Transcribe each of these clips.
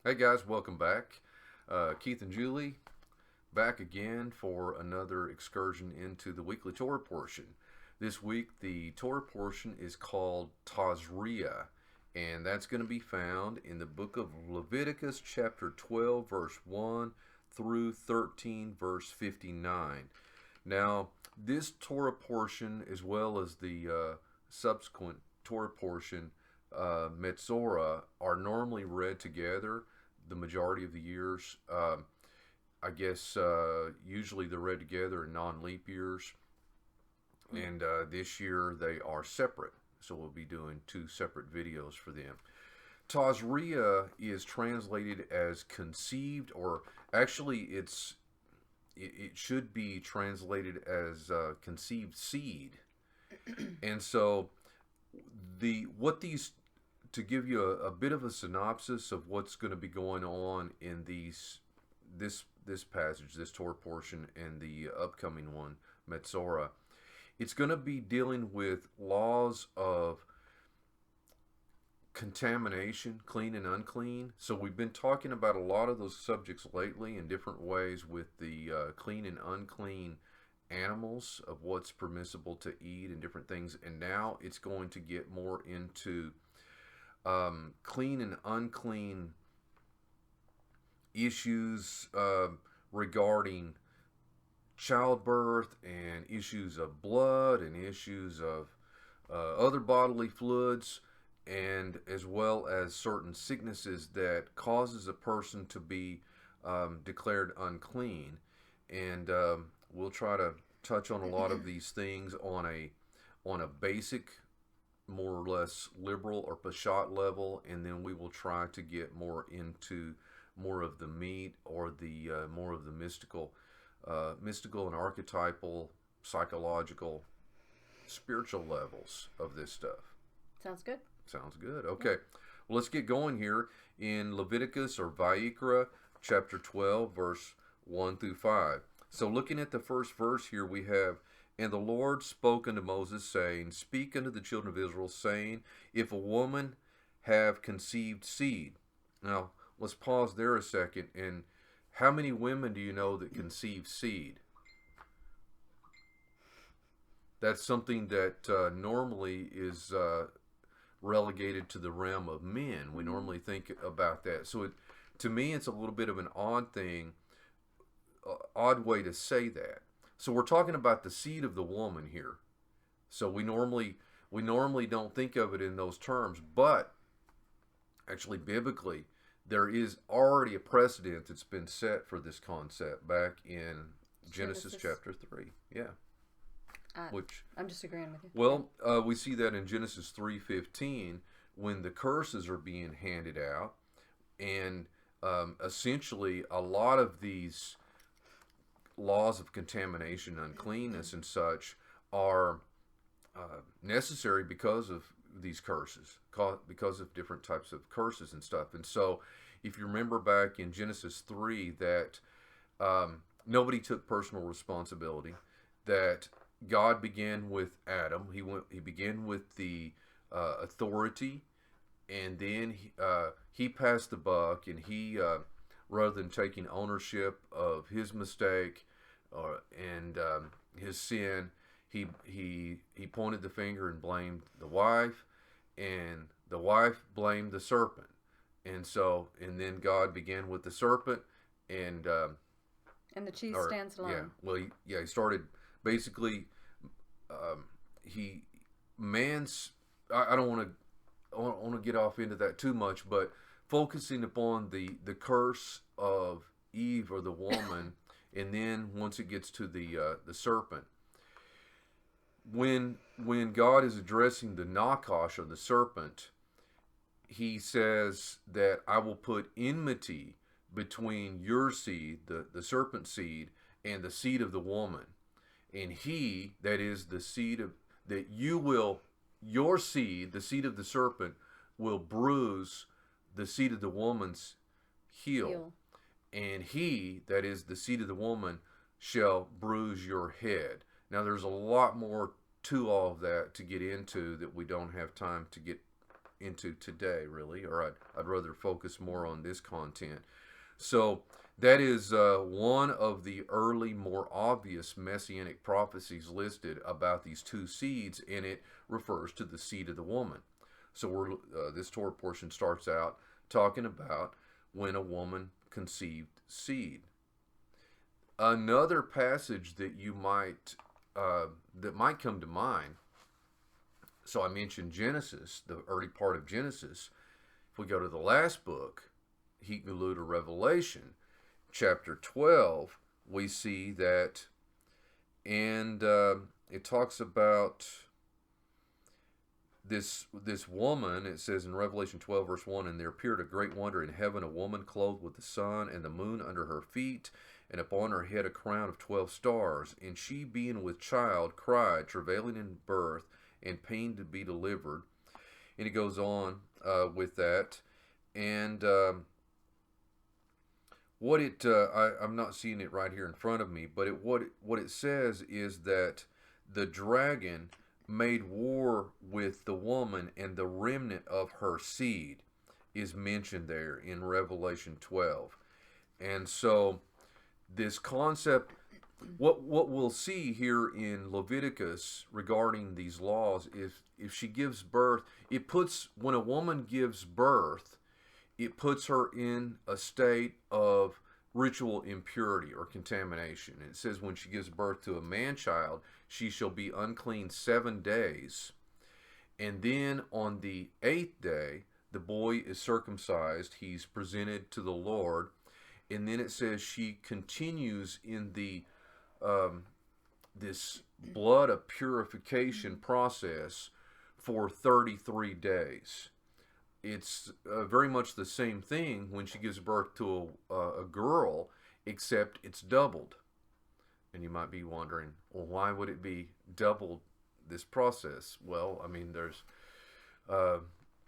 Hey guys, welcome back. Keith and Julie back again for another excursion into the weekly Torah portion. This week, the Torah portion is called Tazria, and that's going to be found in the book of Leviticus, chapter 12, verse 1 through 13, verse 59. Now, this Torah portion, as well as the subsequent Torah portion, Metzora, are normally read together the majority of the years. I guess usually they're read together in non-leap years, and this year they are separate. So we'll be doing two separate videos for them. Tazria is translated as conceived, or actually it should be translated as conceived seed. And so what these to give you a bit of a synopsis of what's going to be going on in this passage, this Torah portion, and the upcoming one, Metzora. It's going to be dealing with laws of contamination, clean and unclean. So we've been talking about a lot of those subjects lately in different ways with the clean and unclean animals, of what's permissible to eat and different things. And now it's going to get more into clean and unclean issues regarding childbirth and issues of blood and issues of other bodily fluids, and as well as certain sicknesses that causes a person to be declared unclean. And we'll try to touch on a lot of these things on a basic, more or less liberal or pashat level, and then we will try to get more into more of the meat, or the more of the mystical and archetypal, psychological, spiritual levels of this stuff. Sounds good. Sounds good. Okay, well, let's get going here in Leviticus, or Vayikra, chapter 12, verse 1 through 5. So looking at the first verse here, we have, "And the Lord spoke unto Moses, saying, Speak unto the children of Israel, saying, If a woman have conceived seed." Now, let's pause there a second. And how many women do you know that conceive seed? That's something that normally is relegated to the realm of men. We normally think about that. So to me, it's a little bit of an odd thing, odd way to say that. So we're talking about the seed of the woman here. So we normally don't think of it in those terms, but actually biblically there is already a precedent that's been set for this concept back in Genesis chapter 3. Yeah. Which I'm just agreeing with you. Well, we see that in Genesis 3:15 when the curses are being handed out, and essentially a lot of these laws of contamination, uncleanness, and such are necessary because of these curses, because of different types of curses and stuff. And so, if you remember back in Genesis 3, that nobody took personal responsibility, that God began with Adam. He began with the authority, and then he passed the buck, and he rather than taking ownership of his mistake and his sin, he pointed the finger and blamed the wife, and the wife blamed the serpent. And then God began with the serpent, and the cheese stands alone. Yeah, well, he started basically. I don't want to get off into that too much, but focusing upon the curse of Eve, or the woman, and then once it gets to the serpent, when God is addressing the Nakash, or the serpent, he says that I will put enmity between your seed, the serpent seed, and the seed of the woman. And he, that is the seed of, that you will, your seed, the seed of the serpent, will bruise the seed of the woman's heel. And he, that is the seed of the woman, shall bruise your head. Now there's a lot more to all of that to get into that we don't have time to get into today, really, or I'd rather focus more on this content. So that is one of the early, more obvious messianic prophecies listed about these two seeds, and it refers to the seed of the woman. So this Torah portion starts out talking about when a woman conceived seed. Another passage that you might that might come to mind. So I mentioned Genesis, the early part of Genesis. If we go to the last book, Hikmelut, or Revelation, chapter 12, we see that, and it talks about this woman. It says in Revelation 12, verse 1, "And there appeared a great wonder in heaven, a woman clothed with the sun and the moon under her feet, and upon her head a crown of 12 stars. And she, being with child, cried, travailing in birth, and pain to be delivered." And it goes on with that. And what it I'm not seeing it right here in front of me, but what it says is that the dragon made war with the woman, and the remnant of her seed is mentioned there in Revelation 12. And so this concept, what we'll see here in Leviticus regarding these laws is, if she gives birth, when a woman gives birth, it puts her in a state of ritual impurity or contamination. And it says when she gives birth to a man-child, she shall be unclean 7 days. And then on the 8th day, the boy is circumcised. He's presented to the Lord. And then it says she continues in the this blood of purification process for 33 days. It's very much the same thing when she gives birth to a girl, except it's doubled. And you might be wondering, well, why would it be doubled, this process? Well, I mean, there's the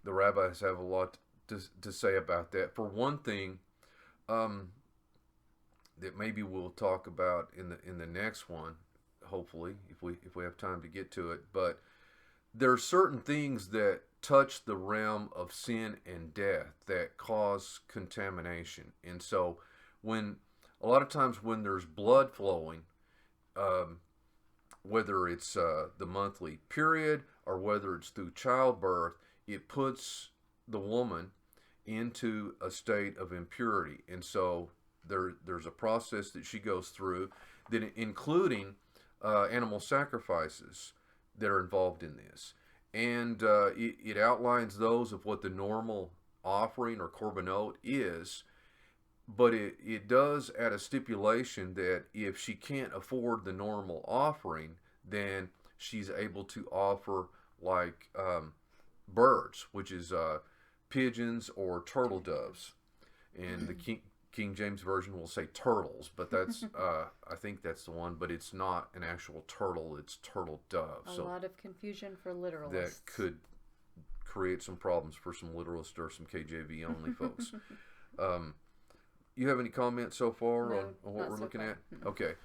rabbis have a lot to say about that. For one thing, that maybe we'll talk about in the next one, hopefully, if we have time to get to it. But there are certain things that touch the realm of sin and death that cause contamination. And so a lot of times when there's blood flowing, whether it's the monthly period or whether it's through childbirth, it puts the woman into a state of impurity. And so there's a process that she goes through, that including animal sacrifices that are involved in this. And it outlines those of what the normal offering or korbanot is, but it does add a stipulation that if she can't afford the normal offering, then she's able to offer like birds, which is pigeons or turtle doves. And the King James Version will say turtles, but that's I think that's the one, but it's not an actual turtle, it's turtle dove. A lot of confusion for literalists. That could create some problems for some literalists or some KJV only folks. You have any comments so far on what we're looking at? Okay.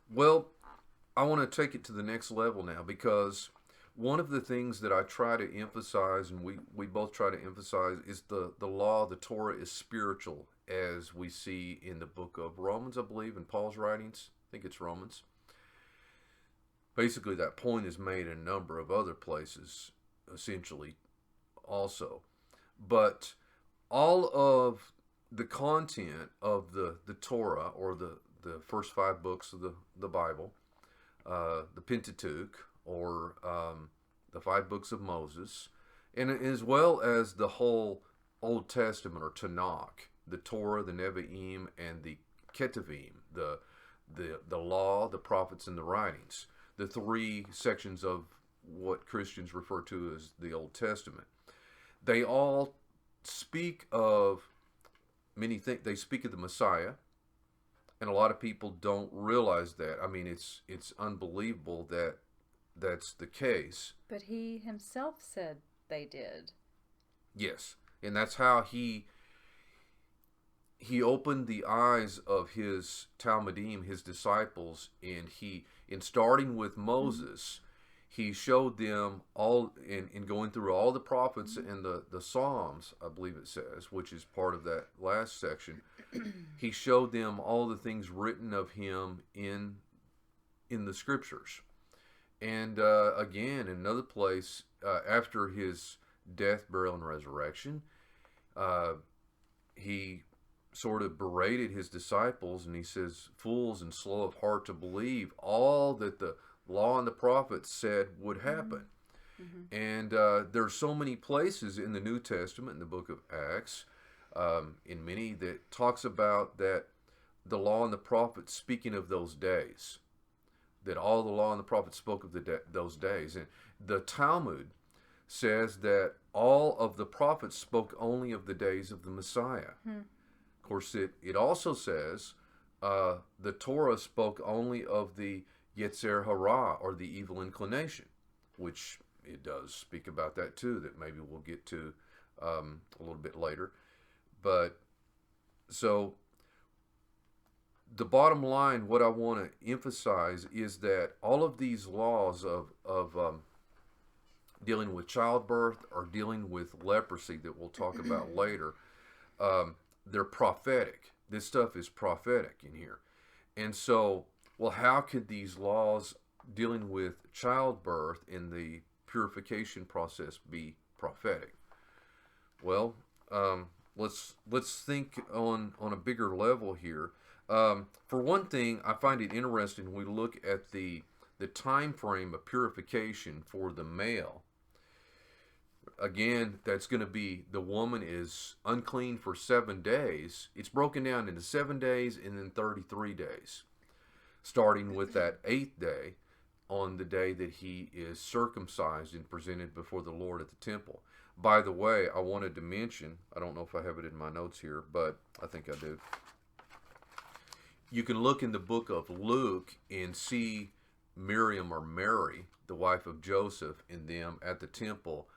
Well, I want to take it to the next level now, because one of the things that I try to emphasize, and we both try to emphasize, is the law, the Torah is spiritual, as we see in the book of Romans, I believe, in Paul's writings. I think it's Romans. Basically, that point is made in a number of other places, essentially, also. But all of the content of the Torah, or the first 5 books of the Bible, the Pentateuch, or the 5 books of Moses, and as well as the whole Old Testament, or Tanakh, the Torah, the Nevi'im, and the Ketuvim, the law, the prophets, and the writings, the 3 sections of what Christians refer to as the Old Testament. They all speak of many things. They speak of the Messiah, and a lot of people don't realize that. I mean, it's unbelievable that that's the case. But he himself said they did. Yes, and that's how he opened the eyes of his Talmudim, his disciples, and in starting with Moses, he showed them all, in going through all the prophets and the Psalms, I believe it says, which is part of that last section. He showed them all the things written of him in the scriptures. And again, in another place, after his death, burial, and resurrection, he sort of berated his disciples, and he says, fools and slow of heart to believe all that the law and the prophets said would happen. Mm-hmm. And there's so many places in the New Testament, in the book of Acts, in many, that talks about that the law and the prophets speaking of those days, that all the law and the prophets spoke of those days. And the Talmud says that all of the prophets spoke only of the days of the Messiah. Of course, it also says the Torah spoke only of the Yetzer Hara, or the evil inclination, which it does speak about that too, that maybe we'll get to a little bit later. But so the bottom line, what I want to emphasize is that all of these laws of dealing with childbirth or dealing with leprosy that we'll talk about later, they're prophetic. This stuff is prophetic in here. And so, well, how could these laws dealing with childbirth in the purification process be prophetic? Well, let's think on a bigger level here. For one thing, I find it interesting when we look at the time frame of purification for the male. Again, that's going to be, the woman is unclean for 7 days. It's broken down into 7 days and then 33 days, starting with that 8th day, on the day that he is circumcised and presented before the Lord at the temple. By the way, I wanted to mention, I don't know if I have it in my notes here, but I think I do. You can look in the book of Luke and see Miriam, or Mary, the wife of Joseph, and them at the temple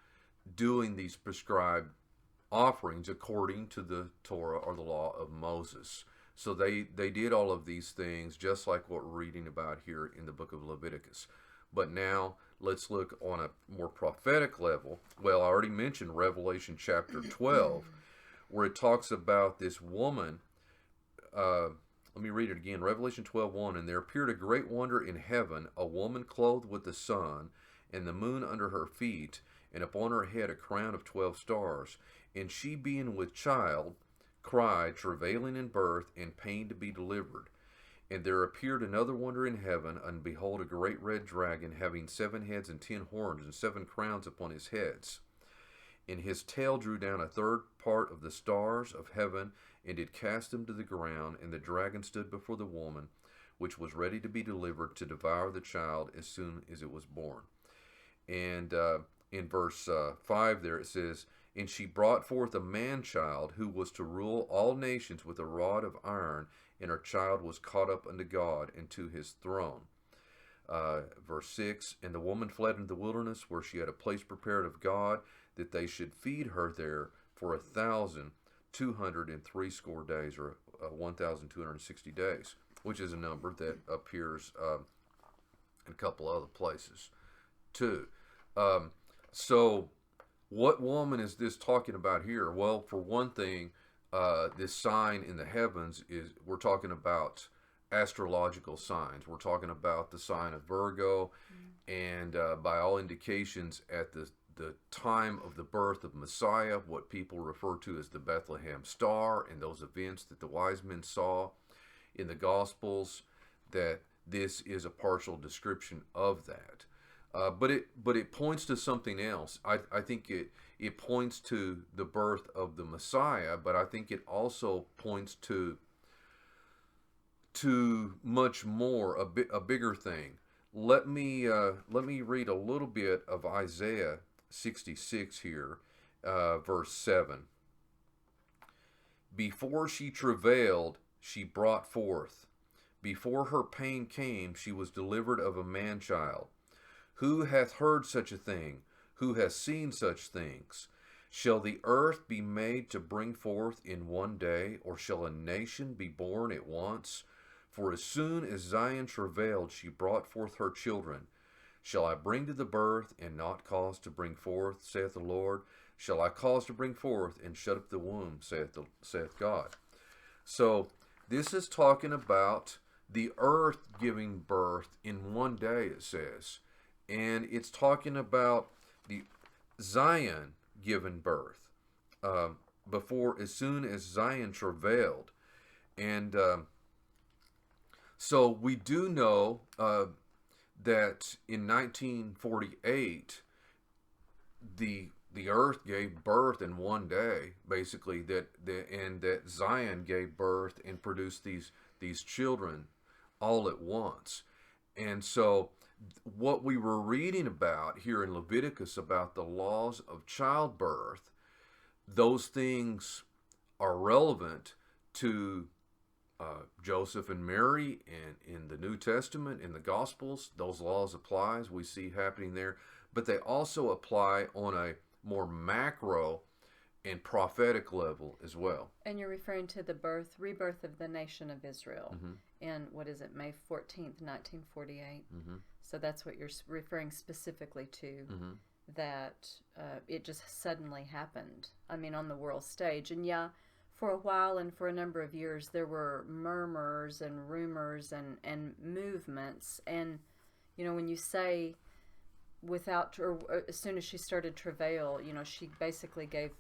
doing these prescribed offerings according to the Torah, or the law of Moses. So they did all of these things just like what we're reading about here in the book of Leviticus. But now let's look on a more prophetic level. Well, I already mentioned Revelation chapter 12, where it talks about this woman. Let me read it again. Revelation 12:1. And there appeared a great wonder in heaven, a woman clothed with the sun, and the moon under her feet, and upon her head a crown of 12 stars. And she, being with child, cried, travailing in birth, and pain to be delivered. And there appeared another wonder in heaven, and behold, a great red dragon, having 7 heads and 10 horns, and 7 crowns upon his heads. And his tail drew down a third part of the stars of heaven, and did cast them to the ground. And the dragon stood before the woman, which was ready to be delivered, to devour the child as soon as it was born. And in verse 5 there it says, and she brought forth a man-child, who was to rule all nations with a rod of iron, and her child was caught up unto God and to his throne. Verse 6, and the woman fled into the wilderness, where she had a place prepared of God, that they should feed her there for 1,260 days, or 1,260 days, which is a number that appears in a couple other places too. So what woman is this talking about here? Well, for one thing, this sign in the heavens is, we're talking about astrological signs. We're talking about the sign of Virgo, and by all indications, at the time of the birth of Messiah, what people refer to as the Bethlehem star, and those events that the wise men saw in the Gospels, that this is a partial description of that. But it points to something else. I think it points to the birth of the Messiah, but I think it also points to much more, a bigger thing. Let me read a little bit of Isaiah 66 here, verse 7. Before she travailed, she brought forth. Before her pain came, she was delivered of a man-child. Who hath heard such a thing? Who hath seen such things? Shall the earth be made to bring forth in one day, or shall a nation be born at once? For as soon as Zion travailed, she brought forth her children. Shall I bring to the birth and not cause to bring forth, saith the Lord? Shall I cause to bring forth and shut up the womb, saith God? So this is talking about the earth giving birth in one day, it says. And it's talking about the Zion giving birth as soon as Zion travailed. And so we do know that in 1948, the earth gave birth in one day, basically, and that Zion gave birth and produced these children all at once. And so what we were reading about here in Leviticus about the laws of childbirth, those things are relevant to Joseph and Mary, and in the New Testament, in the Gospels, those laws apply, as we see happening there. But they also apply on a more macro and prophetic level as well. And you're referring to the rebirth of the nation of Israel in, May 14th, 1948. So that's what you're referring specifically to, that it just suddenly happened, on the world stage. And yeah, for a while and for a number of years, there were murmurs and rumors and movements. And, when you say as soon as she started travail, she basically gave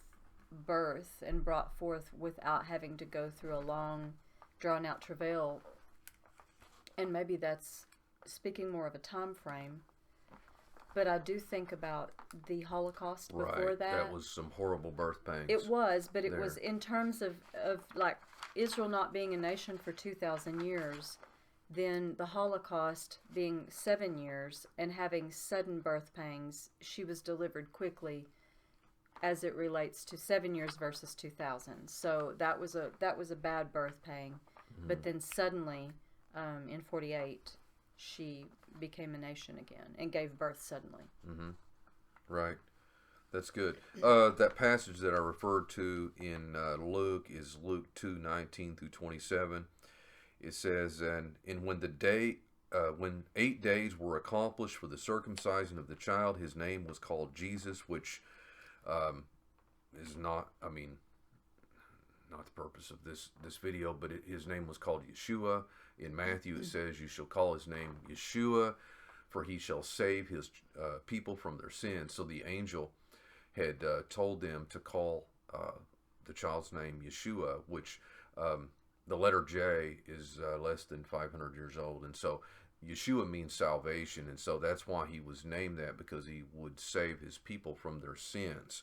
birth and brought forth without having to go through a long, drawn-out travail. And maybe that's speaking more of a time frame. But I do think about the Holocaust before that. That was some horrible birth pains. It was, but it was in terms of like Israel not being a nation for 2,000 years, then the Holocaust being 7 years and having sudden birth pangs. She was delivered quickly as it relates to 7 years versus 2,000. So that was a bad birth pang. But then suddenly, in 48, she became a nation again and gave birth suddenly. Right. That's good. That passage that I referred to in Luke is Luke 2:19 through 27. It says, and when 8 days were accomplished for the circumcision of the child, his name was called Jesus, which is not the purpose of this video, but his name was called Yeshua. In Matthew it says, you shall call his name Yeshua, for he shall save his people from their sins. So the angel had told them to call the child's name Yeshua, which the letter J is less than 500 years old. And so Yeshua means salvation. And so that's why he was named that, because he would save his people from their sins.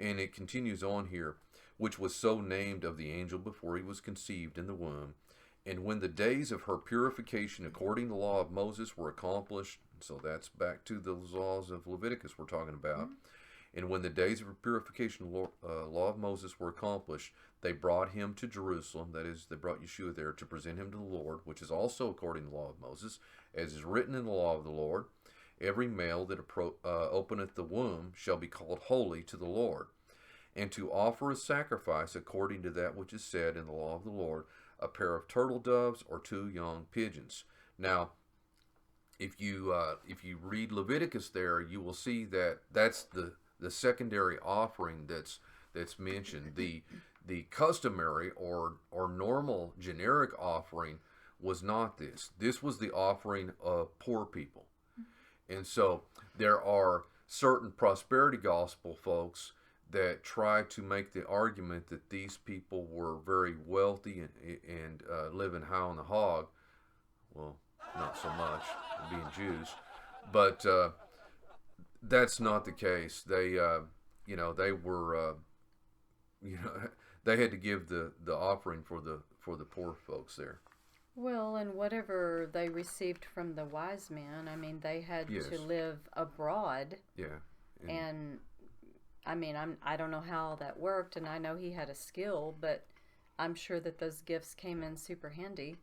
And it continues on here, which was so named of the angel before he was conceived in the womb. And when the days of her purification according to the law of Moses were accomplished, so that's back to those laws of Leviticus we're talking about. And when the days of her purification law of Moses were accomplished, they brought him to Jerusalem. That is, they brought Yeshua there to present him to the Lord, which is also according to the law of Moses, as is written in the law of the Lord. Every male that openeth the womb shall be called holy to the Lord. And to offer a sacrifice according to that which is said in the law of the Lord, a pair of turtle doves or 2 young pigeons. Now, if you read Leviticus there, you will see that that's the secondary offering that's mentioned. The customary or normal generic offering was not this. This was the offering of poor people. And so there are certain prosperity gospel folks that try to make the argument that these people were very wealthy and living high on the hog. Well, not so much, being Jews, but that's not the case. They, they were, they had to give the offering for the poor folks there. Well, and whatever they received from the wise men, they had to live abroad. Yeah. And I don't know how that worked, and I know he had a skill, but I'm sure that those gifts came in super handy,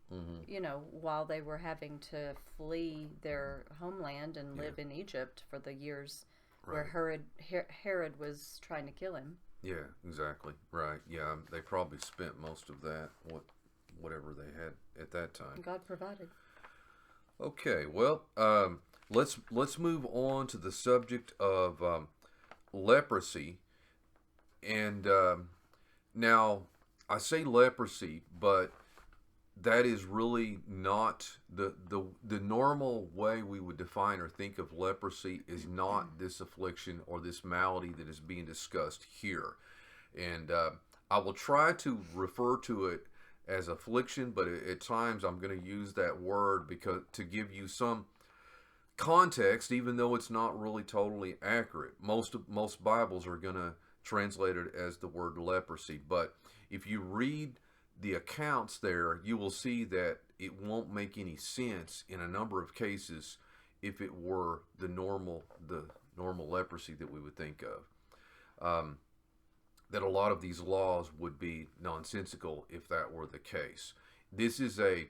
while they were having to flee their homeland and live in Egypt for the years where Herod was trying to kill him. Yeah, exactly. Right. Yeah, they probably spent most of that, whatever they had at that time. God provided. Okay, well, let's move on to the subject of leprosy. And now, I say leprosy, but that is really not the normal way we would define or think of leprosy is not this affliction or this malady that is being discussed here. And I will try to refer to it as affliction, but at times I'm going to use that word because to give you some context, even though it's not really totally accurate. Most Bibles are going to translate it as the word leprosy, but if you read the accounts there, you will see that it won't make any sense in a number of cases if it were the normal leprosy that we would think of. That a lot of these laws would be nonsensical if that were the case. This is a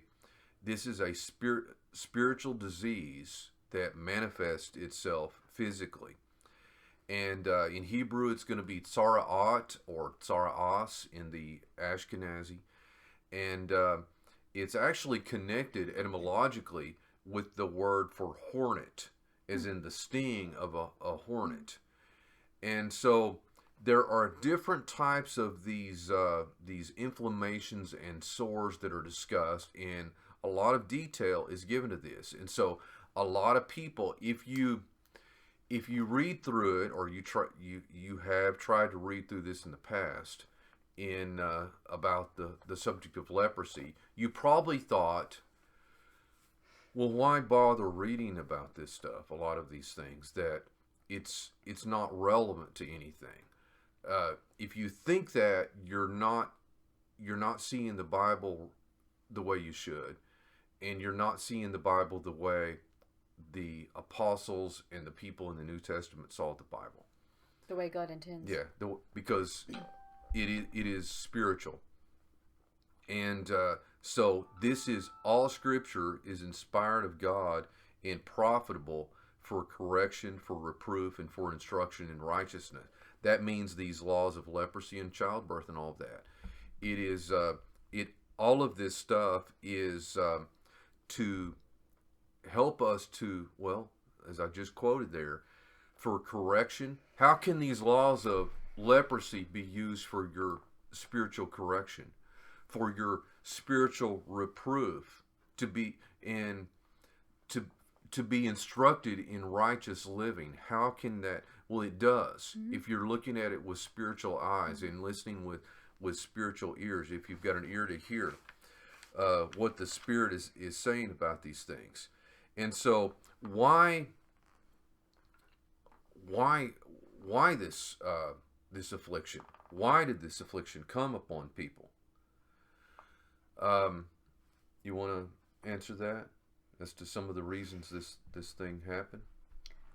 spiritual disease that manifests itself physically. And in Hebrew, it's going to be tsara'at or tsara'as in the Ashkenazi. And it's actually connected etymologically with the word for hornet, as in the sting of a hornet. And so there are different types of these inflammations and sores that are discussed, and a lot of detail is given to this. And so a lot of people, if you read through it, or you have tried to read through this in the past, in about the subject of leprosy, you probably thought, well, why bother reading about this stuff? A lot of these things that it's not relevant to anything. If you think that, you're not seeing the Bible the way you should, and you're not seeing the Bible the way the apostles and the people in the New Testament saw the Bible. The way God intends. Yeah, because it is spiritual. And so this is all Scripture is inspired of God and profitable for correction, for reproof, and for instruction in righteousness. That means these laws of leprosy and childbirth and all of that. It is all of this stuff is to help us to, well, as I just quoted there, for correction. How can these laws of leprosy be used for your spiritual correction, for your spiritual reproof, to be instructed in righteous living? How can that? Well, it does. Mm-hmm. If you're looking at it with spiritual eyes and listening with spiritual ears, if you've got an ear to hear what the Spirit is saying about these things. And so why this affliction? Why did this affliction come upon people? You want to answer that as to some of the reasons this thing happened?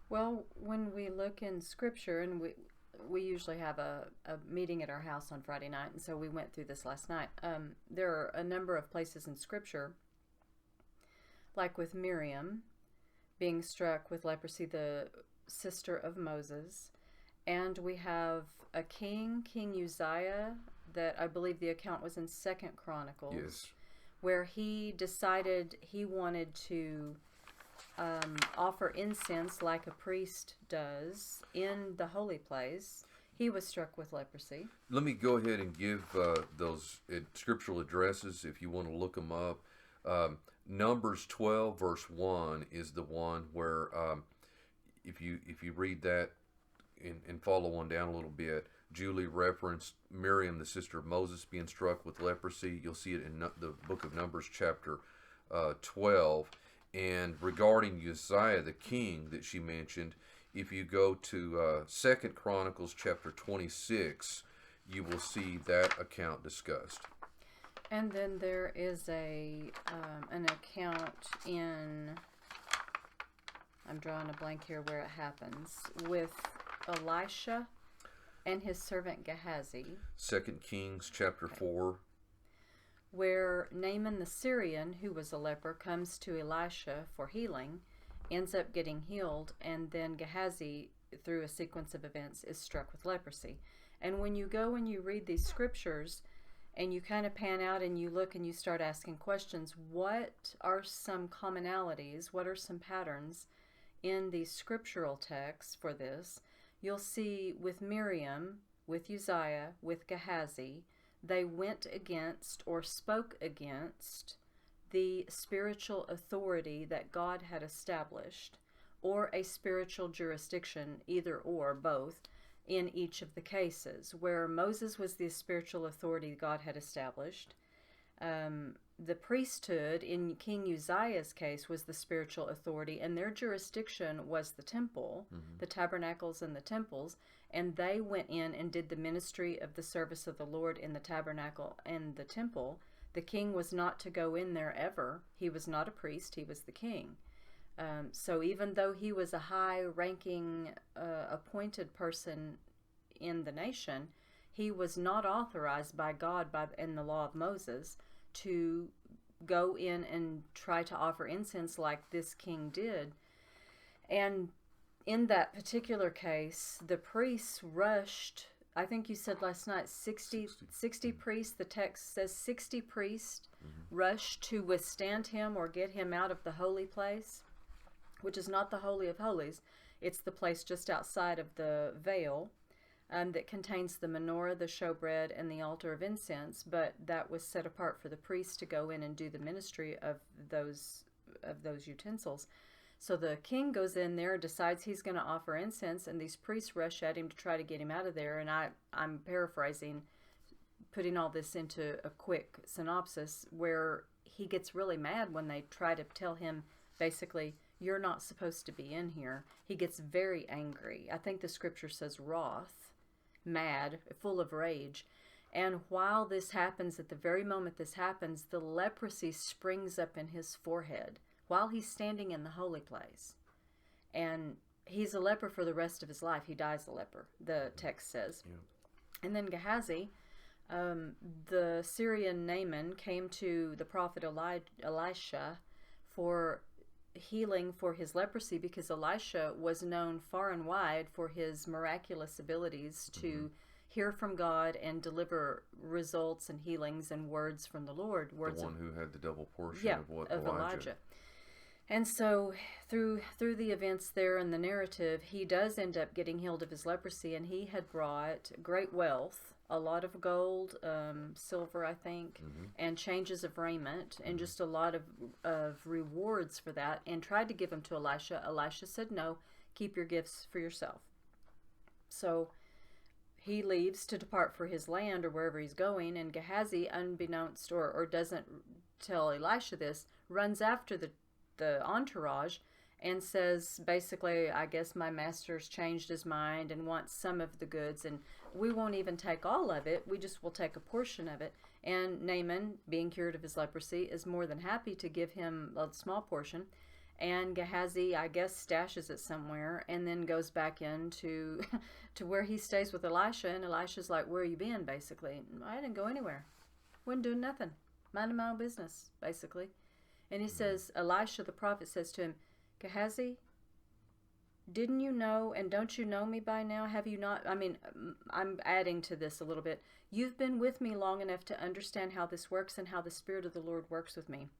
Well, when we look in Scripture, and we usually have a meeting at our house on Friday night, and so we went through this last night. There are a number of places in Scripture, like with Miriam being struck with leprosy, the sister of Moses, and we have a king, King Uzziah, that I believe the account was in 2 Chronicles, yes, where he decided he wanted to offer incense like a priest does in the holy place. He was struck with leprosy. Let me go ahead and give those scriptural addresses if you want to look them up. Numbers 12 verse 1 is the one where if you read that and follow on down a little bit, Julie referenced Miriam, the sister of Moses, being struck with leprosy. You'll see it in the book of Numbers chapter 12. And regarding Uzziah, the king that she mentioned, if you go to 2 Chronicles chapter 26, you will see that account discussed. And then there is an account in, I'm drawing a blank here where it happens, with Elisha and his servant Gehazi. 2 Kings chapter 4. Where Naaman the Syrian, who was a leper, comes to Elisha for healing, ends up getting healed, and then Gehazi, through a sequence of events, is struck with leprosy. And when you go and you read these scriptures, and you kind of pan out and you look and you start asking questions. What are some commonalities? What are some patterns in the scriptural texts for this? You'll see with Miriam, with Uzziah, with Gehazi, they went against or spoke against the spiritual authority that God had established, or a spiritual jurisdiction, either or both, in each of the cases. Where Moses was the spiritual authority God had established, the priesthood in King Uzziah's case was the spiritual authority, and their jurisdiction was the temple, the tabernacles and the temples, and they went in and did the ministry of the service of the Lord in the tabernacle and the temple. The king was not to go in there ever. He was not a priest, he was the king. So even though he was a high-ranking appointed person in the nation, he was not authorized by God in the law of Moses to go in and try to offer incense like this king did. And in that particular case, the priests rushed, I think you said last night, 60 priests. The text says 60 priests rushed to withstand him or get him out of the holy place, which is not the Holy of Holies. It's the place just outside of the veil that contains the menorah, the showbread, and the altar of incense, but that was set apart for the priests to go in and do the ministry of those utensils. So the king goes in there, decides he's going to offer incense, and these priests rush at him to try to get him out of there. And I'm paraphrasing, putting all this into a quick synopsis, where he gets really mad when they try to tell him, basically, you're not supposed to be in here. He gets very angry. I think the scripture says wroth, mad, full of rage. And while this happens, at the very moment this happens, the leprosy springs up in his forehead while he's standing in the holy place. And he's a leper for the rest of his life. He dies a leper, the text says. Yeah. And then Gehazi, the Syrian Naaman, came to the prophet Elisha for healing for his leprosy, because Elisha was known far and wide for his miraculous abilities to hear from God and deliver results and healings and words from the Lord. Words the one who had the double portion of Elijah. And so through the events there in the narrative, he does end up getting healed of his leprosy, and he had brought great wealth, a lot of gold, silver, I think, and changes of raiment, and just a lot of rewards for that, and tried to give them to Elisha. Elisha said, no, keep your gifts for yourself. So he leaves to depart for his land or wherever he's going, and Gehazi, unbeknownst, or doesn't tell Elisha this, runs after the entourage and says, basically, I guess my master's changed his mind and wants some of the goods, and we won't even take all of it, we just will take a portion of it. And Naaman, being cured of his leprosy, is more than happy to give him a small portion. And Gehazi, I guess, stashes it somewhere and then goes back into to where he stays with Elisha. And Elisha's like, where you been, basically? I didn't go anywhere. Wasn't doing nothing. Minding my own business, basically. And he says, Elisha the prophet says to him, Gehazi, didn't you know, and don't you know me by now? Have you not? I mean, I'm adding to this a little bit. You've been with me long enough to understand how this works and how the Spirit of the Lord works with me.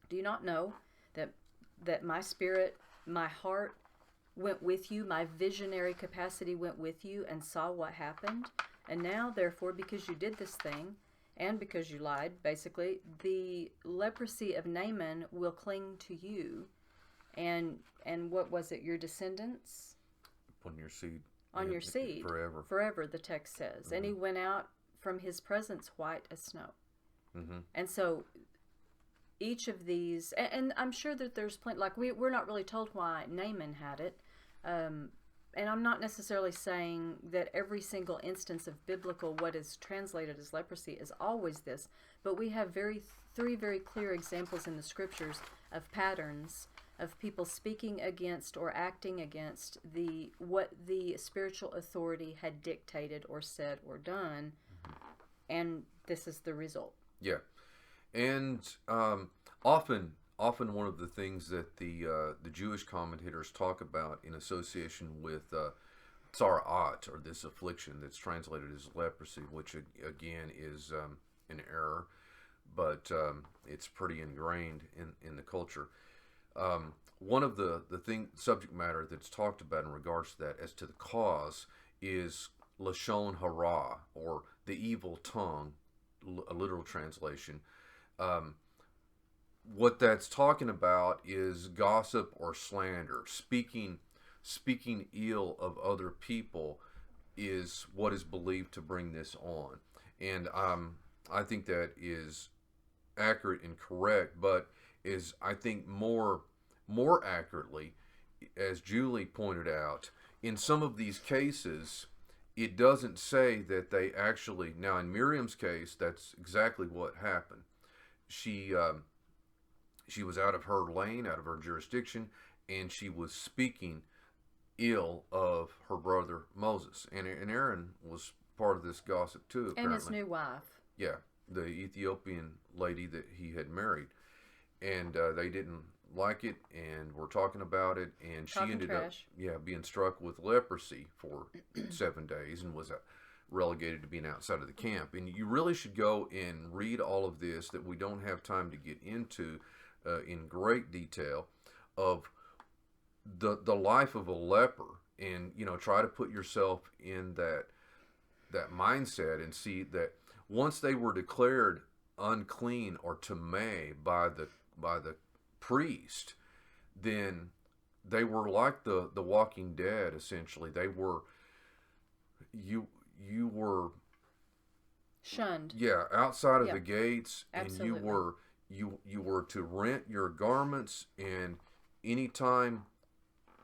Do you not know that my spirit, my heart went with you, my visionary capacity went with you and saw what happened? And now, therefore, because you did this thing, and because you lied, basically, the leprosy of Naaman will cling to you. And what was it? Your descendants? On your seed. On your seed. Forever. Forever, the text says. And he went out from his presence white as snow. And so each of these, and I'm sure that there's plenty, like we're not really told why Naaman had it. And I'm not necessarily saying that every single instance of biblical, what is translated as leprosy, is always this. But we have three very clear examples in the scriptures of patterns of people speaking against or acting against what the spiritual authority had dictated or said or done, and this is the result. Yeah, and often one of the things that the Jewish commentators talk about in association with tzara'at, or this affliction that's translated as leprosy, which again is an error, but it's pretty ingrained in the culture. One of the subject matter that's talked about in regards to that, as to the cause, is lashon hara, or the evil tongue, a literal translation. What that's talking about is gossip or slander. Speaking ill of other people is what is believed to bring this on. And I think that is accurate and correct, but is, I think, more accurately, as Julie pointed out, in some of these cases, it doesn't say that they actually, now in Miriam's case, that's exactly what happened. She was out of her lane, out of her jurisdiction, and she was speaking ill of her brother Moses. And Aaron was part of this gossip too, apparently. And his new wife. Yeah, the Ethiopian lady that he had married. And they didn't like it, and were talking about it, and she ended up being struck with leprosy for 7 days, and was relegated to being outside of the camp. And you really should go and read all of this, that we don't have time to get into in great detail, of the life of a leper, and try to put yourself in that mindset, and see that once they were declared unclean or tameh by the priest, then they were like the Walking Dead, essentially. They were, you were shunned. Yeah, outside of the gates. Absolutely. And you were to rent your garments, and anytime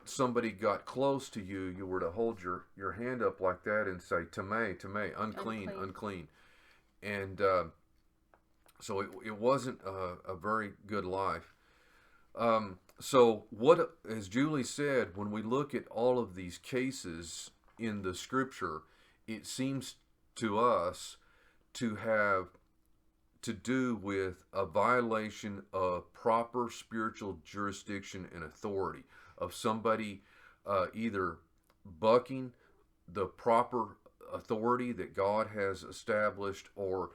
somebody got close to you, you were to hold your hand up like that and say, tameh, tameh, unclean. And so it wasn't a very good life. So what, as Julie said, when we look at all of these cases in the scripture, it seems to us to have to do with a violation of proper spiritual jurisdiction and authority, of somebody either bucking the proper authority that God has established, or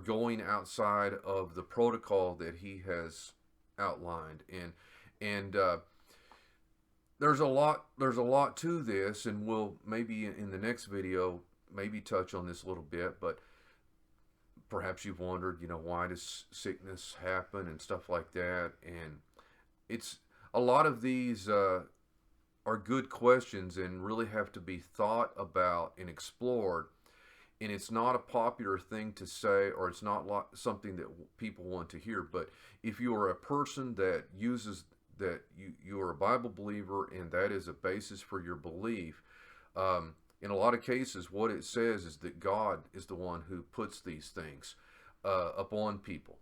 going outside of the protocol that He has outlined. And there's a lot to this, and we'll maybe in the next video maybe touch on this a little bit. But perhaps you've wondered, why does sickness happen and stuff like that? And it's a lot of these are good questions, and really have to be thought about and explored. And it's not a popular thing to say, or it's not something that people want to hear. But if you are a person that uses that, you are a Bible believer, and that is a basis for your belief, in a lot of cases, what it says is that God is the one who puts these things upon people.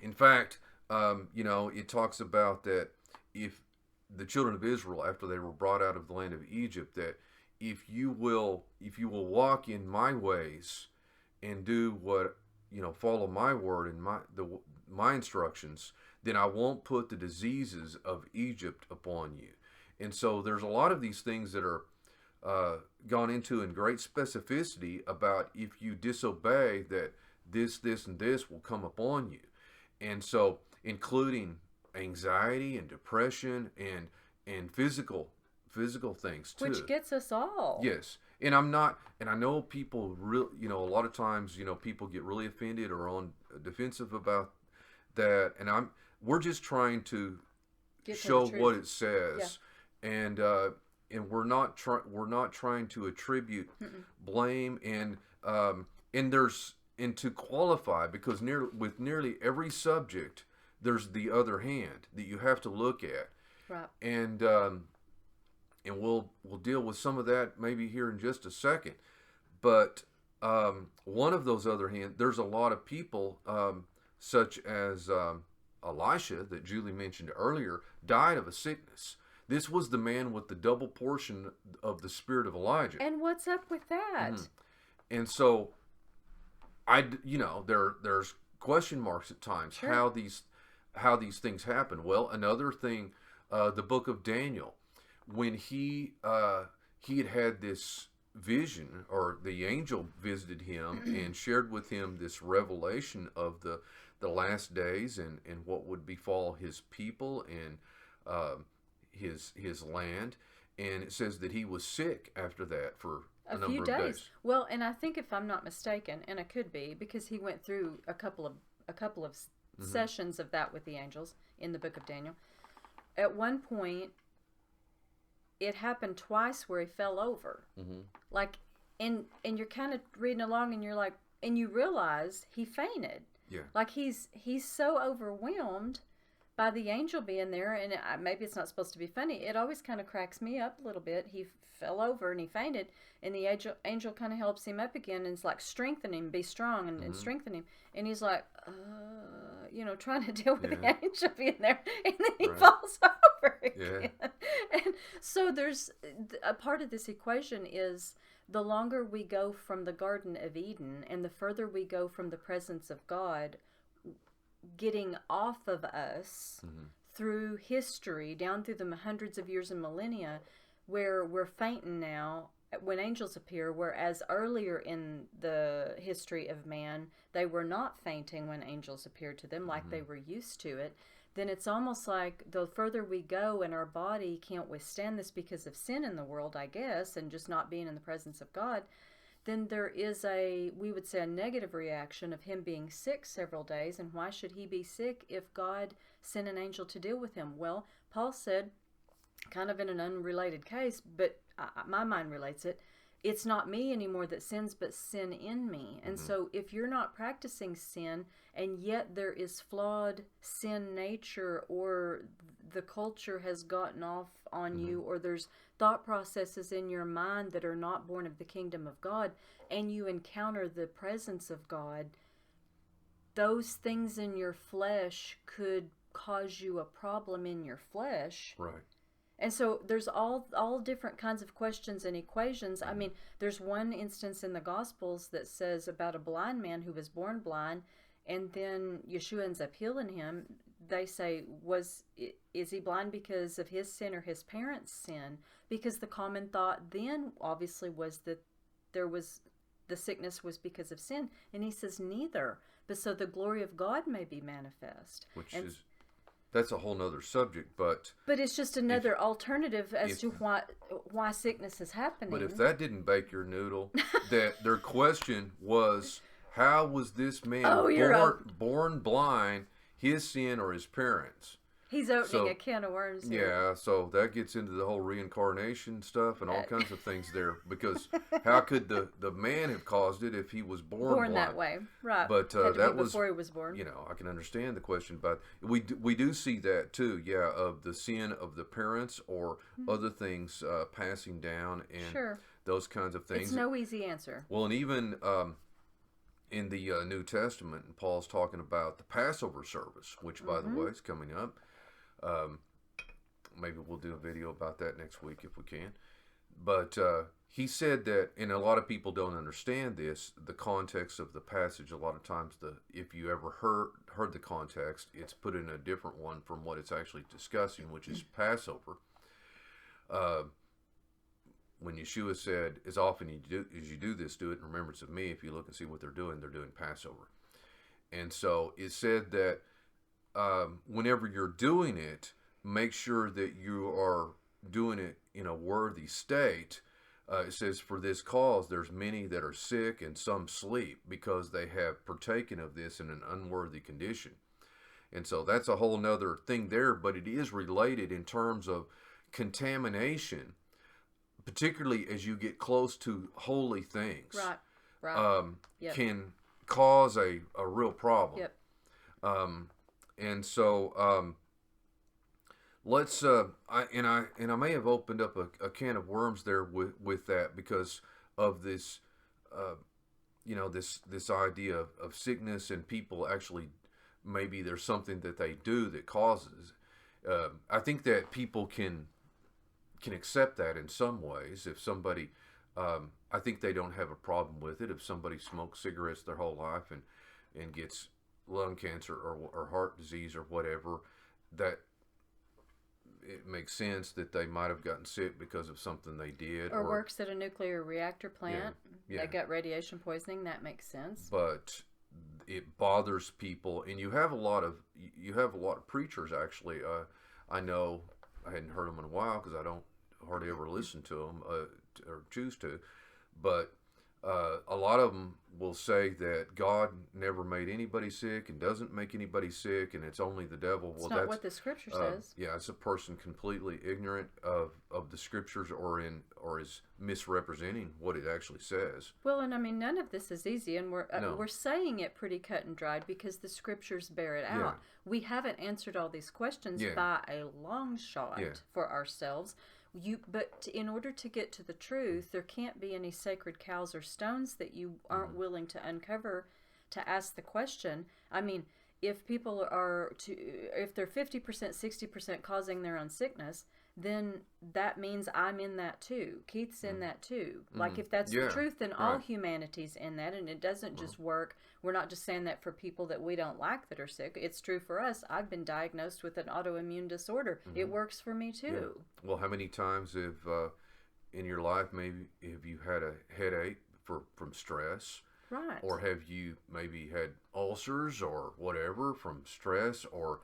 In fact, it talks about that if the children of Israel, after they were brought out of the land of Egypt, that if you will walk in my ways and do what, follow my word and my instructions, then I won't put the diseases of Egypt upon you. And so there's a lot of these things that are gone into in great specificity about, if you disobey, that this, and this will come upon you. And so, including anxiety and depression and physical things too, which gets us all. Yes. And I know people a lot of times, people get really offended or on defensive about that, and we're just trying to show what it says. Yeah. And we're not trying to attribute blame, and to qualify, because with nearly every subject there's the other hand that you have to look at. Right. And we'll deal with some of that maybe here in just a second. But one of those other hands, there's a lot of people, such as Elisha, that Julie mentioned earlier, died of a sickness. This was the man with the double portion of the spirit of Elijah. And what's up with that? Mm-hmm. And so, there's question marks at times. Sure. how these things happen. Well, another thing, the book of Daniel, when he had this vision, or the angel visited him and shared with him this revelation of the last days and what would befall his people and his land. And it says that he was sick after that for a number of days. Well, and I think, if I'm not mistaken, and I could be, because he went through a couple of sessions of that with the angels in the book of Daniel. At one point, it happened twice where he fell over. Like, and you're kind of reading along, and you're like, and you realize he fainted. Yeah. Like, he's so overwhelmed by the angel being there, and maybe it's not supposed to be funny. It always kind of cracks me up a little bit. He fell over and he fainted, and the angel kind of helps him up again, and it's like, strengthen him, be strong, and strengthen him. And he's like, trying to deal with the angel being there, and then he falls over again. And so there's a part of this equation is, the longer we go from the Garden of Eden and the further we go from the presence of God, getting off of us through history, down through the hundreds of years and millennia, where we're fainting now when angels appear, whereas earlier in the history of man, they were not fainting when angels appeared to them, like they were used to it. Then it's almost like the further we go and our body can't withstand this because of sin in the world, I guess, and just not being in the presence of God, then there is we would say, a negative reaction of him being sick several days. And why should he be sick if God sent an angel to deal with him? Well, Paul said, kind of in an unrelated case, but my mind relates it, it's not me anymore that sins, but sin in me. And so if you're not practicing sin, and yet there is flawed sin nature, or the culture has gotten off on you, or there's thought processes in your mind that are not born of the kingdom of God, and you encounter the presence of God, those things in your flesh could cause you a problem in your flesh. Right. And so there's all different kinds of questions and equations. I mean, there's one instance in the Gospels that says about a blind man who was born blind, and then Yeshua ends up healing him. They say, is he blind because of his sin or his parents' sin? Because the common thought then obviously was that the sickness was because of sin. And he says neither, but so the glory of God may be manifest. That's a whole nother subject, but it's just another alternative as to why sickness is happening. But if that didn't bake your noodle, that their question was, how was this man born blind, his sin or his parents? He's opening a can of worms here. Yeah, so that gets into the whole reincarnation stuff and all kinds of things there, because how could the man have caused it if he was born blind? That way, right? But that was before he was born. I can understand the question, but we do see that too, of the sin of the parents or other things passing down and those kinds of things. It's no easy answer. Well, and even in the New Testament, Paul's talking about the Passover service, which, by the way, is coming up. Maybe we'll do a video about that next week if we can. But he said that, and a lot of people don't understand this, the context of the passage. A lot of times, if you ever heard the context, it's put in a different one from what it's actually discussing, which is Passover. When Yeshua said, as often as you do this, do it in remembrance of me. If you look and see what they're doing Passover. And so it said that whenever you're doing it, make sure that you are doing it in a worthy state. It says, for this cause, there's many that are sick and some sleep because they have partaken of this in an unworthy condition. And so that's a whole nother thing there, but it is related in terms of contamination, particularly as you get close to holy things. Right. Can cause a real problem. Yep. And so let's I may have opened up a can of worms there with that, because of this this idea of sickness, and people actually, maybe there's something that they do that causes. I think that people can accept that in some ways. If somebody, I think they don't have a problem with it if somebody smokes cigarettes their whole life and gets lung cancer or heart disease or whatever. That it makes sense that they might have gotten sick because of something they did, or works at a nuclear reactor plant. Yeah. They got radiation poisoning. That makes sense. But it bothers people, and you have a lot of preachers actually. I know I hadn't heard them in a while because I don't hardly ever listen to them or choose to, but a lot of them will say that God never made anybody sick and doesn't make anybody sick, and it's only the devil. It's not what the Scripture says. Yeah, it's a person completely ignorant of the Scriptures, or is misrepresenting what it actually says. Well, and I mean, none of this is easy, and we're saying it pretty cut and dried because the Scriptures bear it out. Yeah. We haven't answered all these questions by a long shot for ourselves. But in order to get to the truth, there can't be any sacred cows or stones that you aren't willing to uncover to ask the question. I mean, if people if they're 50%, 60% causing their own sickness, then that means I'm in that too. Keith's in that too. Like if that's the truth, then all humanity's in that, and it doesn't just work. We're not just saying that for people that we don't like that are sick. It's true for us. I've been diagnosed with an autoimmune disorder. It works for me too. Yeah. Well, how many times have in your life maybe have you had a headache from stress? Right. Or have you maybe had ulcers or whatever from stress, or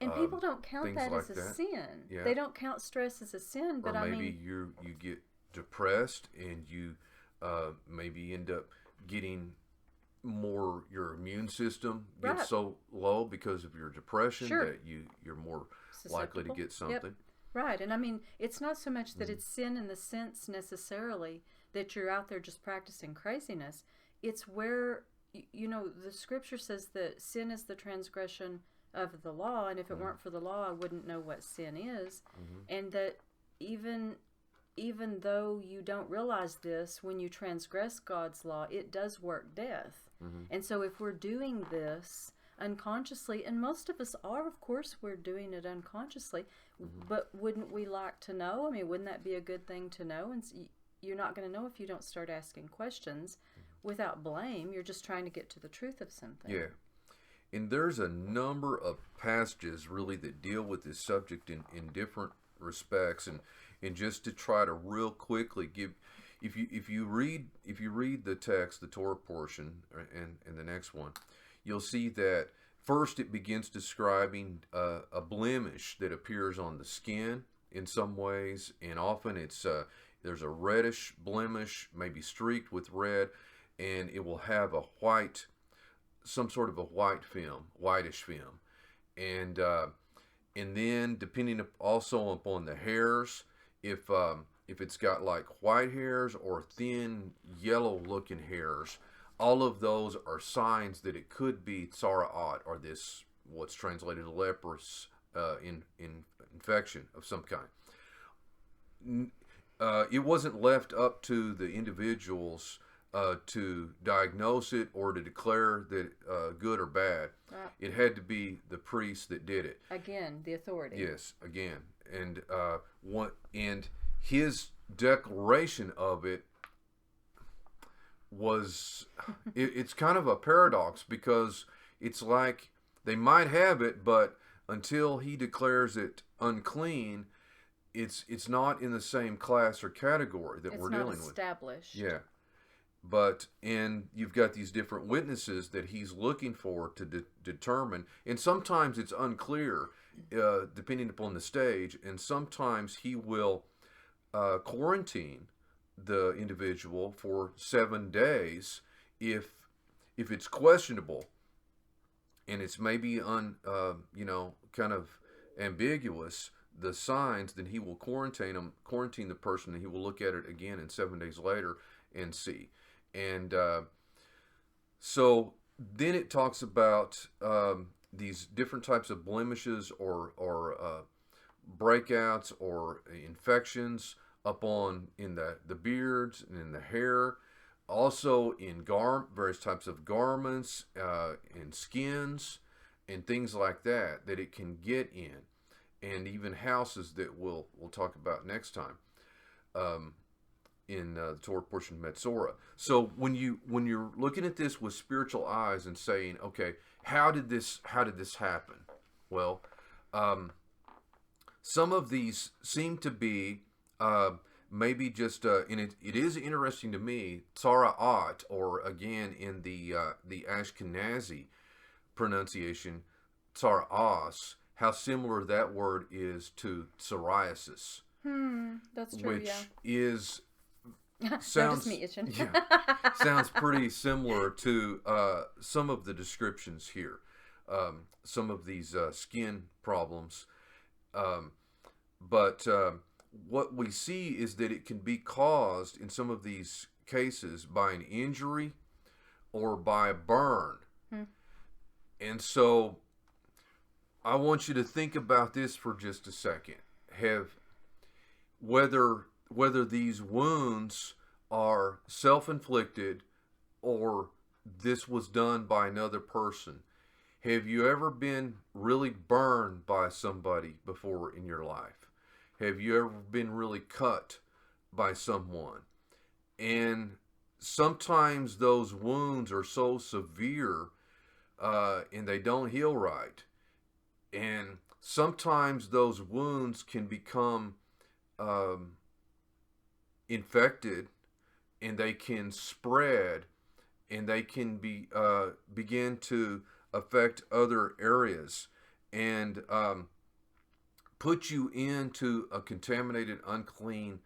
and people don't count that like as a sin. Yeah. They don't count stress as a sin, but or maybe you get depressed and you maybe end up getting more, your immune system gets so low because of your depression that you're more likely to get something. Yep. Right, and I mean, it's not so much that it's sin in the sense necessarily that you're out there just practicing craziness. It's where, the Scripture says that sin is the transgression of the law, and if it weren't for the law, I wouldn't know what sin is. And that even though you don't realize this, when you transgress God's law, it does work death. And so if we're doing this unconsciously, and most of us are, of course, we're doing it unconsciously, but wouldn't we like to know? I mean, wouldn't that be a good thing to know? And you're not going to know if you don't start asking questions without blame. You're just trying to get to the truth of something. Yeah. And there's a number of passages really that deal with this subject in different respects, and just to try to real quickly give, if you read the text, the Torah portion, and the next one, you'll see that first it begins describing a blemish that appears on the skin in some ways, and often it's there's a reddish blemish, maybe streaked with red, and it will have some sort of a whitish film, and then depending also upon the hairs, if it's got like white hairs or thin yellow looking hairs, all of those are signs that it could be Tzara'at, or this what's translated leprous infection of some kind. It wasn't left up to the individuals to diagnose it or to declare that good or bad. It had to be the priest that did it. Again, the authority. Yes, again, and his declaration of it was it's kind of a paradox, because it's like they might have it, but until he declares it unclean, it's not in the same class or category that we're dealing with. It's not established. Yeah. And you've got these different witnesses that he's looking for to determine, and sometimes it's unclear depending upon the stage, and sometimes he will quarantine the individual for 7 days if it's questionable and it's maybe kind of ambiguous, the signs, then he will quarantine the person, and he will look at it again and 7 days later and see. And so then it talks about these different types of blemishes or breakouts or infections in the beards and in the hair, also in various types of garments, in skins, and things like that it can get in, and even houses that we'll talk about next time. In the Torah portion of Metzora. So when you're looking at this with spiritual eyes and saying, okay, how did this happen? Well, some of these seem to be maybe just, and it is interesting to me, Tzara'at, or again in the Ashkenazi pronunciation, Tzara'as, how similar that word is to psoriasis. That's true, which yeah. is Notice me itching. sounds pretty similar to some of the descriptions here. Some of these skin problems. But what we see is that it can be caused in some of these cases by an injury or by a burn. And so I want you to think about this for just a second. Whether these wounds are self-inflicted or this was done by another person. Have you ever been really burned by somebody before in your life? Have you ever been really cut by someone? And sometimes those wounds are so severe and they don't heal right. And sometimes those wounds can become infected, and they can spread, and they can begin to affect other areas and put you into a contaminated, unclean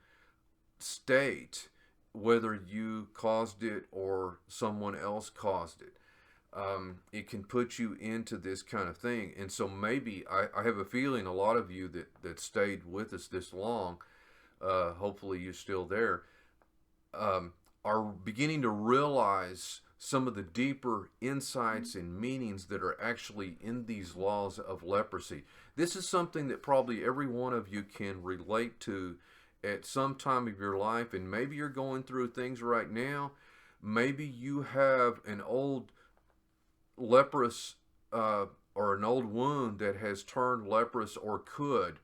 state, whether you caused it or someone else caused it. It can put you into this kind of thing. And so maybe, I have a feeling a lot of you that stayed with us this long, hopefully you're still there, are beginning to realize some of the deeper insights and meanings that are actually in these laws of leprosy. This is something that probably every one of you can relate to at some time of your life, and maybe you're going through things right now. Maybe you have an old leprous or an old wound that has turned leprous or could.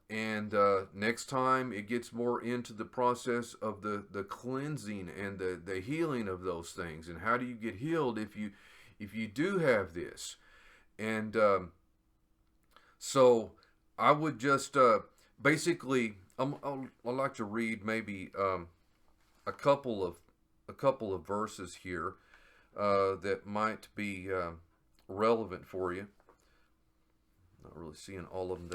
And next time it gets more into the process of the cleansing and the healing of those things. And how do you get healed if you do have this? And so I would just basically, I'd like to read maybe a couple of verses here that might be relevant for you. Not really seeing all of them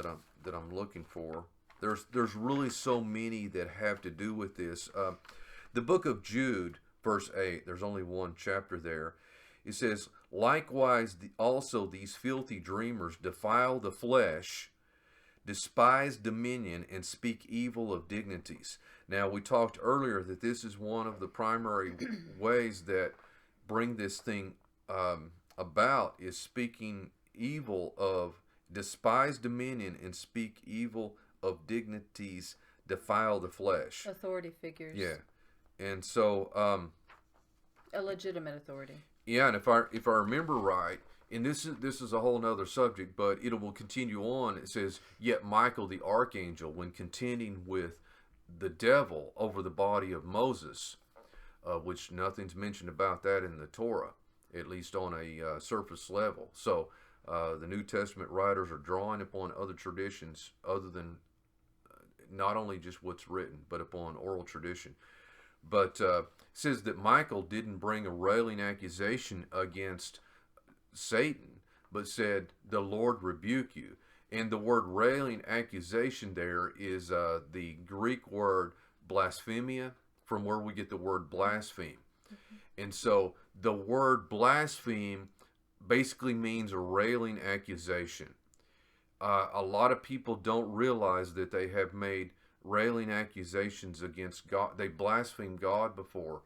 that I'm looking for. There's really so many that have to do with this. The book of Jude, verse 8, there's only one chapter there. It says, likewise also these filthy dreamers defile the flesh, despise dominion, and speak evil of dignities. Now, we talked earlier that this is one of the primary ways that bring this thing about, is speaking evil of, despise dominion and speak evil of dignities, defile the flesh. Authority figures. Yeah. And so a legitimate authority. Yeah, and if I remember right, and this is a whole nother subject, but it will continue on. It says, yet Michael the archangel, when contending with the devil over the body of Moses, which nothing's mentioned about that in the Torah, at least on a surface level. So the New Testament writers are drawing upon other traditions other than not only just what's written, but upon oral tradition. But it says that Michael didn't bring a railing accusation against Satan, but said, the Lord rebuke you. And the word railing accusation there is the Greek word blasphemia, from where we get the word blaspheme. Mm-hmm. And so the word blaspheme basically means a railing accusation. A lot of people don't realize that they have made railing accusations against God. They blaspheme God before,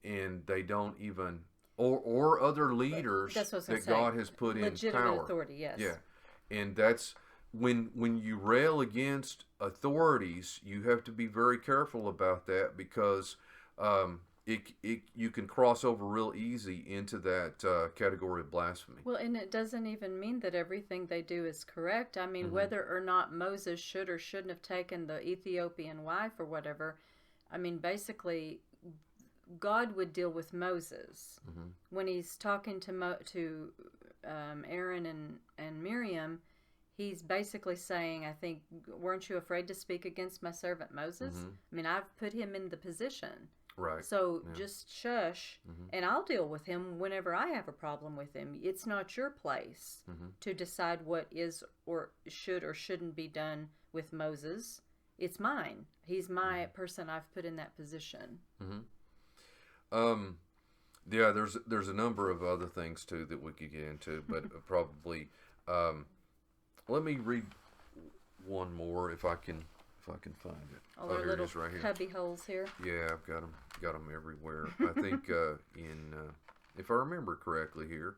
and they don't even, or other leaders that God has put in power. Legitimate authority, yes. Yeah, and that's when you rail against authorities, you have to be very careful about that, because you can cross over real easy into that category of blasphemy. Well, and it doesn't even mean that everything they do is correct. I mean, mm-hmm. whether or not Moses should or shouldn't have taken the Ethiopian wife or whatever, I mean, basically, God would deal with Moses. Mm-hmm. When he's talking to Aaron and Miriam, he's basically saying, I think, weren't you afraid to speak against my servant Moses? I mean, I've put him in the position. Right. So just shush, and I'll deal with him whenever I have a problem with him. It's not your place to decide what is or shouldn't be done with Moses. It's mine. He's my person I've put in that position. Yeah, there's a number of other things too that we could get into, but probably let me read one more if I can find it. All our here little it is right here. cubby holes here. Yeah, I've got them everywhere. I think if I remember correctly here,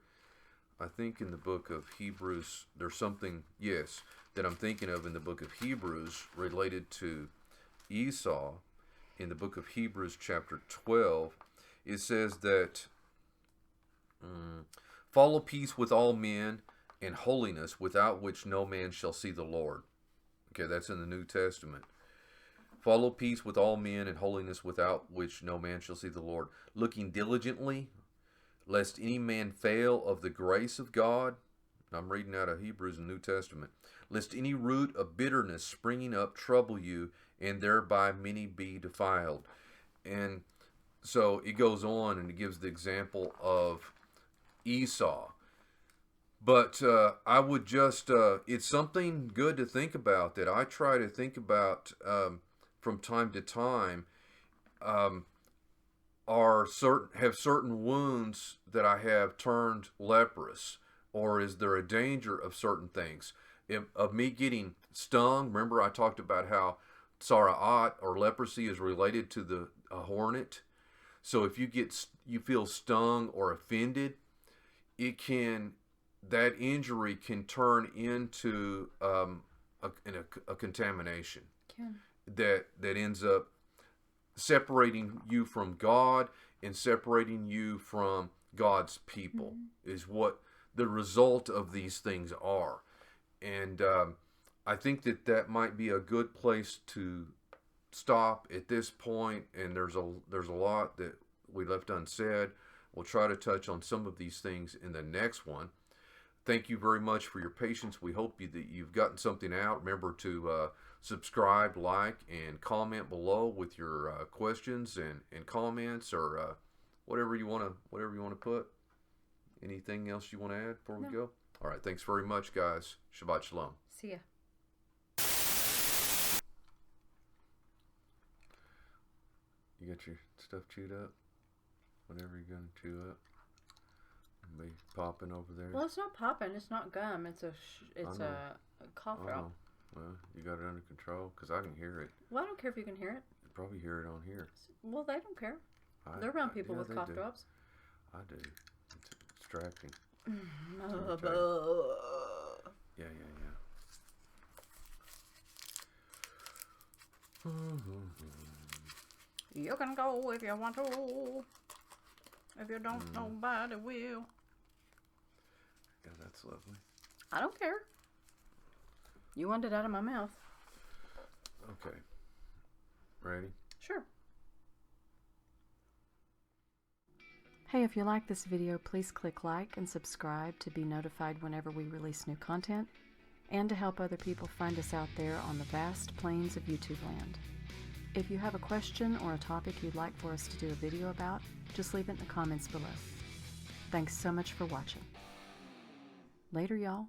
I think in the book of Hebrews there's something that I'm thinking of in the book of Hebrews related to Esau. In the book of Hebrews chapter 12, it says that follow peace with all men and holiness, without which no man shall see the Lord. Okay, that's in the New Testament. Follow peace with all men and holiness, without which no man shall see the Lord. Looking diligently, lest any man fail of the grace of God. I'm reading out of Hebrews in the New Testament. Lest any root of bitterness springing up trouble you, and thereby many be defiled. And so it goes on and it gives the example of Esau. But I would just, it's something good to think about that I try to think about from time to time. Have certain wounds that I have turned leprous? Or is there a danger of certain things? Of me getting stung? Remember I talked about how Tzara'at or leprosy is related to the hornet. So if you feel stung or offended, that injury can turn into a contamination that ends up separating you from God and separating you from God's people is what the result of these things are. And I think that might be a good place to stop at this point. And there's a lot that we left unsaid. We'll try to touch on some of these things in the next one. Thank you very much for your patience. We hope that you've gotten something out. Remember to subscribe, like, and comment below with your questions and comments, or whatever you want to put. Anything else you want to add before we go? All right. Thanks very much, guys. Shabbat shalom. See ya. You got your stuff chewed up? Whatever you're going to chew up. Be popping over there. Well, it's not popping. It's not gum. It's a cough drop. Well, you got it under control because I can hear it. Well, I don't care if you can hear it. You probably hear it on here. Well, they don't care. They're around people with cough drops. I do. It's distracting. Yeah. You can go if you want to. If you don't, nobody will. Yeah, that's lovely. I don't care. You want it out of my mouth. Okay. Ready? Sure. Hey, if you like this video, please click like and subscribe to be notified whenever we release new content, and to help other people find us out there on the vast plains of YouTube land. If you have a question or a topic you'd like for us to do a video about, just leave it in the comments below. Thanks so much for watching. Later, y'all.